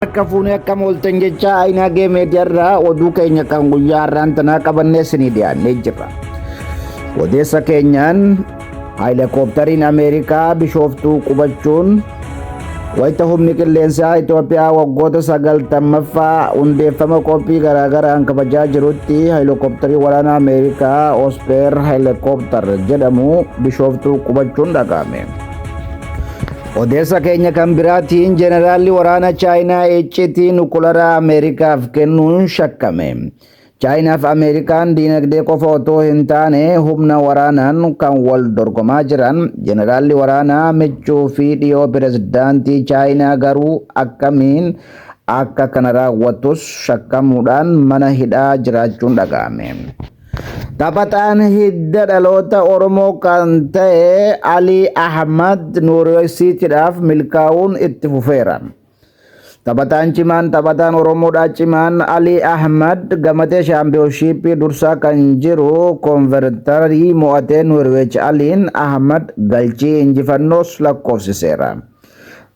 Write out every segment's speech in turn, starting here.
Akka fuunee akka mooltan jecha aynagee meediyaarraa oduu keenya kan guyyaa har'aan tanaa qabannee isinii dhiyaannee jirra. Odeessa keenyaan heelikooptariin Ameerikaa Bishooftuu qubachuun wayita humni qilleensaa Itoophiyaa waggoota 90ffaa hundeeffama qophii garaagaraan kabajaa jirutti heelikooptarii waraanaa Ameerikaa Ospreey heelikooptar jedhamu Bishooftuu qubachuun dhaga'ame. Odeessa keenya kan biraatiin jeneraalli waraana Chaayinaa icciitii nukuleeraa Ameerikaaf kennuun shakkame. Chaayinaaf Ameerikaan diinagdee qofa otoo hin taane humna waraanaan kan wal dorgomaa jiran. Jeneraalli waraanaa michuu fi dhiyoo pirezidaantii Chaayinaa garuu akkamiin akka kana raawwatus shakkamuudhaan mana hidhaa jiraachuun dhaga'ame. Taphataan hidda dhaloota Oromoo kan ta'e Alii Ahmad Yuunivarsiitiidhaaf milkaa'uun itti fufeera. Taphataan cimaan taphataan Oromoodhaa cimaan Alii Ahmad gamatee shaampiyoonshiippii dursaa kan jiru konvertarii mo'atee Norweech. Aliin Ahmad galchii injifannoos lakkoofsiseera.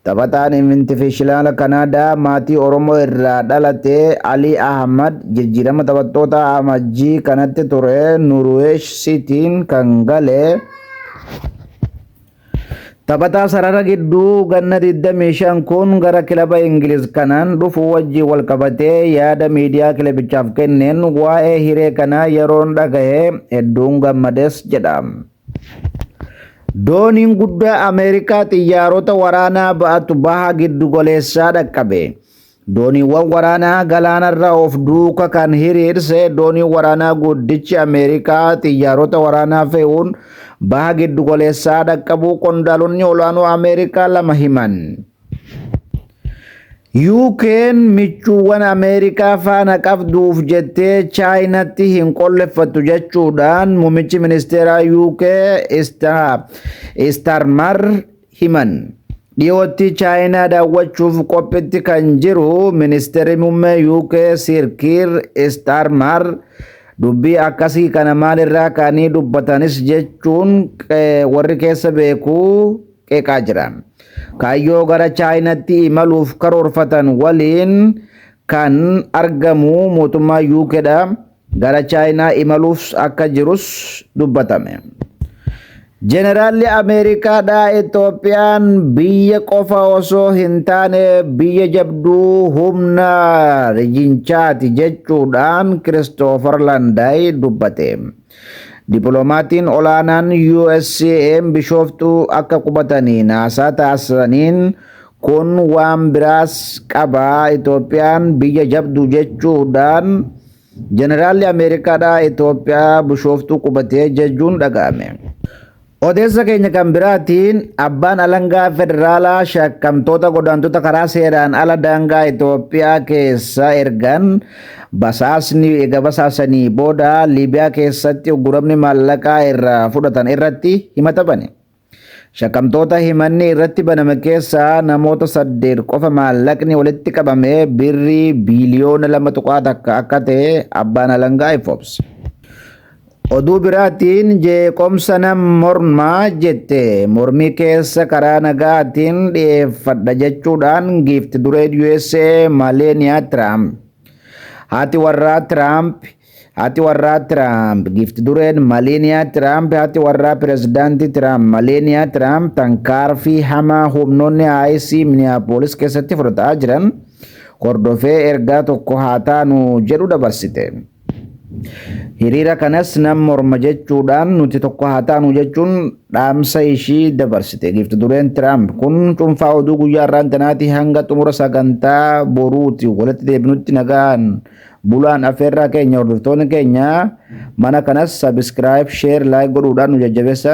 Taphataan intifishilaala Kanaadaa maatii Oromoo irraa dhalate Alii Ahmad jijjiirama taphattoota amajjii kanatti ture Norweeshiitiin kan gale. Taphataa sarara gidduu ganna 25 kun gara kilaba Ingiliz kanaan dhufu wajjii wal qabatee yaada miidiyaa kilabichaaf kenneen waa'ee hiree kanaa yeroon dhaga'e hedduun gammades jedha. Dooniin guddaa Ameerikaa xiyyaarota waraanaa ba'atu baha giddu goleessaa dhaqqabe. Dooniiwwan waraanaa galaanarra of duuka kan hiriirse dooniin waraanaa guddichi Ameerikaa xiyyaarota waraanaa fe'uun baha giddu goleessaa dhaqqabuu qondaalonni olaanoo Ameerikaa lama himan. UK'n michuuwwan Ameerikaa faana qabduuf jettee Chaayinaatti hin qolleffattu jechuudhaan muummichi ministeeraa UK Starmer himan. Dhiyootti Chaayinaa daawwachuuf qophiitti kan jiru ministeerri muummee UK Sir Keir Starmer dubbii akkasii kana maalirraa kaanii dubbatanis jechuun warri keessa beekuu qeeqaa jira. Kaayyoo gara Chaayinaatti imaluuf karoorfatan waliin kan argamu mootummaa UKdha. Gara Chaayinaa imaluuf akka jirus dubbatame. Jeneraalli Ameerikaadhaa Itoophiyaan biyya qofa osoo hin taane biyya jabduu humna rijinchaati jechuudhaan Christopher Landay dubbate. Dippiloomatiin olaanaan USA'n Bishooftuu akka qubatanii naasaa taasisaniin kun waan biraas qaba. Itoophiyaan biyya jabduu jechuudhaan jeneraalli Ameerikaadhaa Itoophiyaa Bishooftuu qubatee jechuun dhaga'ame. Odeessa keenya kan biraatiin abbaan alangaa federaalaa shakkamtoota godaantota karaa seeraan ala daangaa Itoophiyaa keessa ergan basaasanii booda Liibiyaa keessatti uguramni maallaqaa irraa fudhatan irratti himata bane. Shakkamtoota himanni irratti baname keessaa namoota 8 qofa maallaqni walitti qabame birrii biiliyoona 2 akka ta'e abbaan alangaa ifoomse. Oduu biraatiin jeeqomsa mormaa jette mormii keessa karaa nagaatiin dhiyeeffadha jechuudhaan giifti duree USA Melania Trump. Haati warraa Trump giifti dureen Melania Trump haati warraa pirezidaantii Trump Melania Trump tankaarfii hamaa humnoonni IC Minneapolis keessatti fudhataa jiran hordofee ergaa tokko haa taanu jedhu dabarsite. Hiriira kanas nam morma jechuudhaan nuti tokko haa taanu jechuun dhaamsa ishii dabarsite. Giifti dureen Trump kun cuunfaa oduu guyyaa har'aan tanaati hanga xumura sagantaa boruuti walitti deebinutti nagaan bulaan afeerraa keenya hordoftoonni keenya mana kanas subscribe share like godhuudhaan nu jajjabeessan.